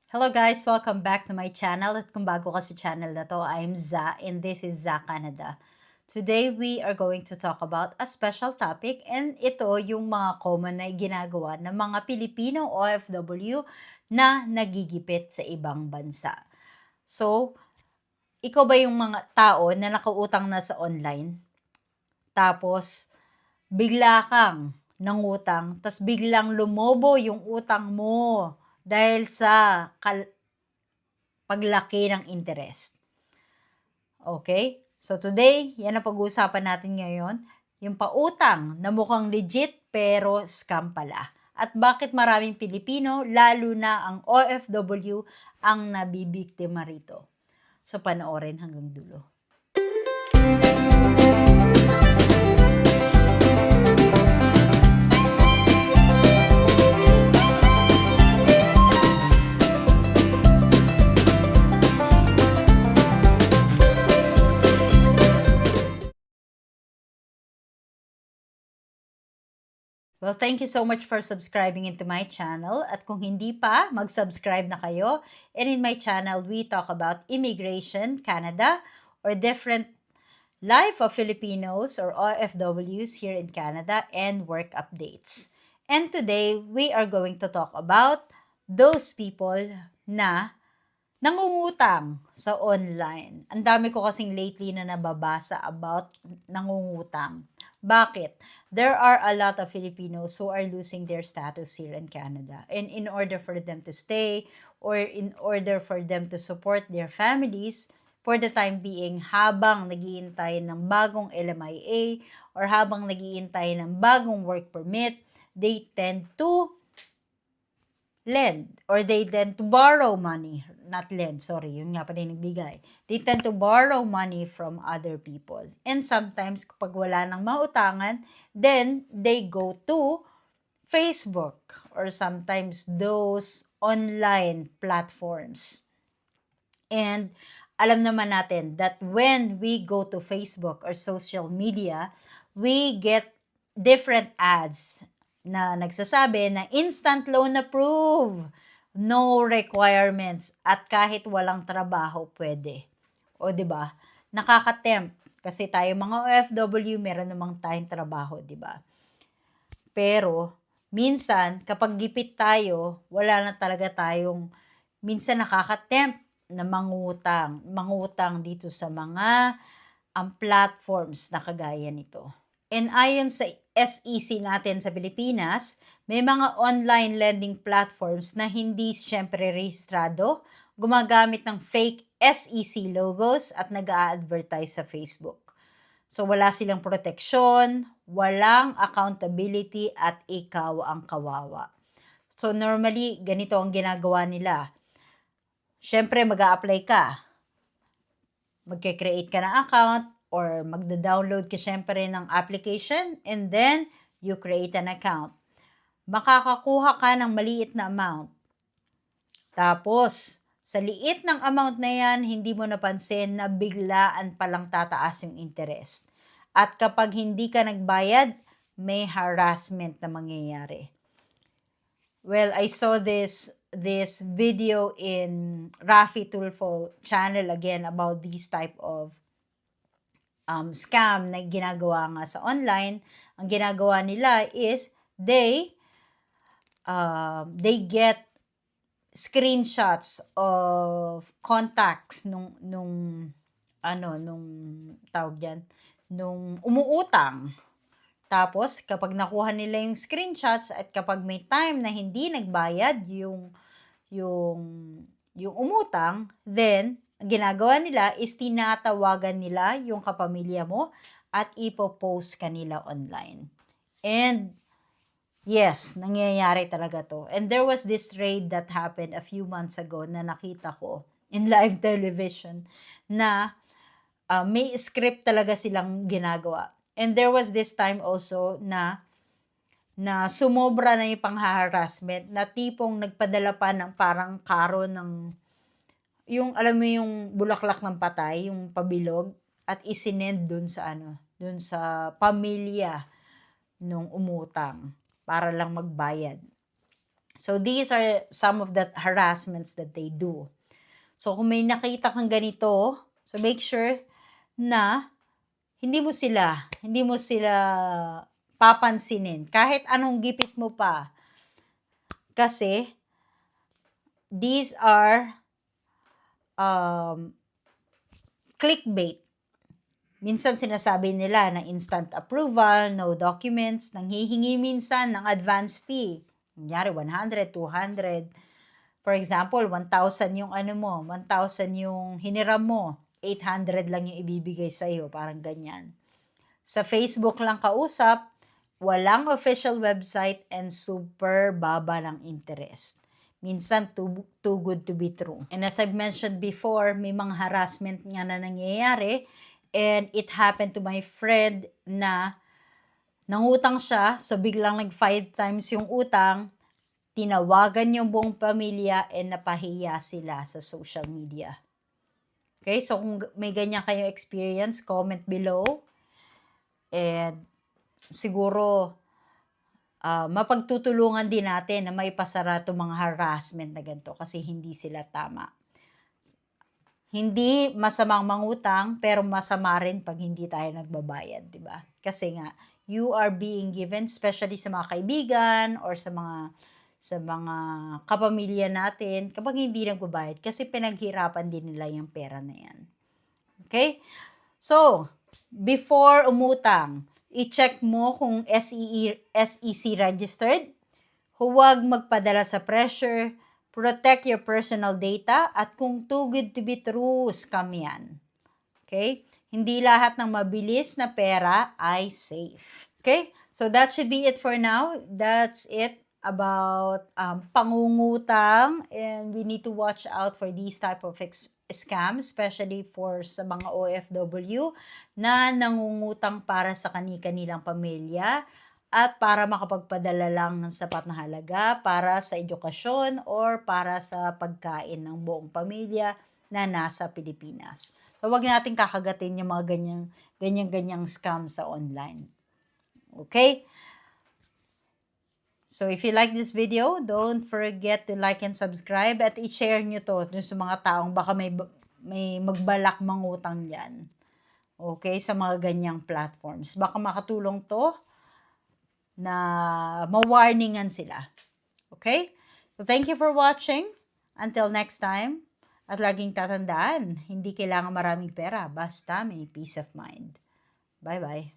Hello guys! Welcome back to my channel. At kung bago ka sa channel na to, I'm Za and this is Za Canada. Today, we are going to talk about a special topic and ito yung mga common na ginagawa ng mga Pilipino OFW na nagigipit sa ibang bansa. So, ikaw ba yung mga tao na nakautang na sa online? Tapos, bigla kang nangutang, tas biglang lumobo yung utang mo dahil sa paglaki ng interest. Okay? So today, yan ang pag-uusapan natin ngayon. Yung pautang na mukhang legit pero scam pala. At bakit maraming Pilipino, lalo na ang OFW, ang nabibiktima rito. So panoorin hanggang dulo. Well, thank you so much for subscribing into my channel. At kung hindi pa, mag-subscribe na kayo. And in my channel, we talk about immigration, Canada, or different life of Filipinos or OFWs here in Canada and work updates. And today, we are going to talk about those people na nangungutang sa online. Ang dami ko kasing lately na nababasa about nangungutang. Bakit? There are a lot of Filipinos who are losing their status here in Canada. And in order for them to stay or in order for them to support their families, for the time being, habang naghihintay ng bagong LMIA or habang naghihintay ng bagong work permit, they tend to lend or they tend to borrow money. Not lend, sorry, yun nga pala yung nagbigay. They tend to borrow money from other people. And sometimes, kapag wala nang mautangan, then they go to Facebook or sometimes those online platforms. And alam naman natin that when we go to Facebook or social media, we get different ads na nagsasabi na instant loan approve, no requirements, at kahit walang trabaho pwede. O 'di ba? Nakaka-tempt kasi tayo mga OFW meron namang tayong trabaho, 'di ba? Pero minsan kapag gipit tayo, wala na talaga tayong minsan nakaka-tempt na mangutang dito sa mga platforms na kagaya nito. And ayon sa SEC natin sa Pilipinas, may mga online lending platforms na hindi syempre rehistrado, gumagamit ng fake SEC logos at nag-a-advertise sa Facebook. So wala silang proteksyon, walang accountability at ikaw ang kawawa. So normally, ganito ang ginagawa nila. Syempre mag-a-apply ka. Magke-create ka ng account, or magda-download ka syempre ng application and then you create an account. Makakakuha ka ng maliit na amount. Tapos, sa liit ng amount na yan, hindi mo napansin na biglaan palang tataas yung interest. At kapag hindi ka nagbayad, may harassment na mangyayari. Well, I saw this video in Rafi Tulfo channel again about these type of scam na ginagawa nga sa online. Ang ginagawa nila is they get screenshots of contacts nung tawag diyan, nung umuutang. Tapos kapag nakuha nila yung screenshots at kapag may time na hindi nagbayad yung umutang, then ang ginagawa nila is tinatawagan nila yung kapamilya mo at ipopost kanila online. And yes, nangyayari talaga to. And there was this raid that happened a few months ago na nakita ko in live television na may script talaga silang ginagawa. And there was this time also na sumobra na yung pang-harassment na tipong nagpadala pa ng parang karo ng yung alam mo yung bulaklak ng patay, yung pabilog, at isinend dun sa pamilya nung umutang para lang magbayad. So these are some of the harassments that they do. So kung may nakita kang ganito, so make sure na hindi mo sila papansinin. Kahit anong gipit mo pa. Kasi these are clickbait. Minsan sinasabi nila na instant approval, no documents, nanghihingi minsan ng advance fee. Kunyari, 100, 200. For example, 1,000 yung 1,000 yung hiniram mo. 800 lang yung ibibigay sa'yo, parang ganyan. Sa Facebook lang kausap, walang official website and super baba ng interest. Minsan, too good to be true. And as I've mentioned before, may mga harassment nga na nangyayari. And it happened to my friend na nangutang siya, so biglang 5 times yung utang, tinawagan yung buong pamilya, and napahiya sila sa social media. Okay, so kung may ganyan kayong experience, comment below. And siguro, mapagtutulungan din natin na maipasara itong mga harassment na ganito kasi hindi sila tama. Hindi masamang mangutang, pero masama rin pag hindi tayo nagbabayad, di ba? Kasi nga, you are being given, especially sa mga kaibigan or sa mga kapamilya natin, kapag hindi nagbabayad, kasi pinaghirapan din nila yung pera na yan. Okay? So, before umutang, i-check mo kung SEC registered, huwag magpadala sa pressure, protect your personal data, at kung too good to be true, scam yan. Okay? Hindi lahat ng mabilis na pera ay safe. Okay? So that should be it for now. That's it about pangungutang, and we need to watch out for these type of scam, especially for sa mga OFW na nangungutang para sa kani-kanilang pamilya at para makapagpadala lang ng sapat na halaga para sa edukasyon or para sa pagkain ng buong pamilya na nasa Pilipinas. So, wag natin kakagatin yung mga ganyang scam sa online. Okay? So, if you like this video, don't forget to like and subscribe at i-share nyo to dun sa mga taong baka may magbalak mangutang dyan. Okay? Sa mga ganyang platforms. Baka makatulong to na ma-warningan sila. Okay? So, thank you for watching. Until next time. At laging tatandaan, hindi kailangan maraming pera. Basta may peace of mind. Bye-bye.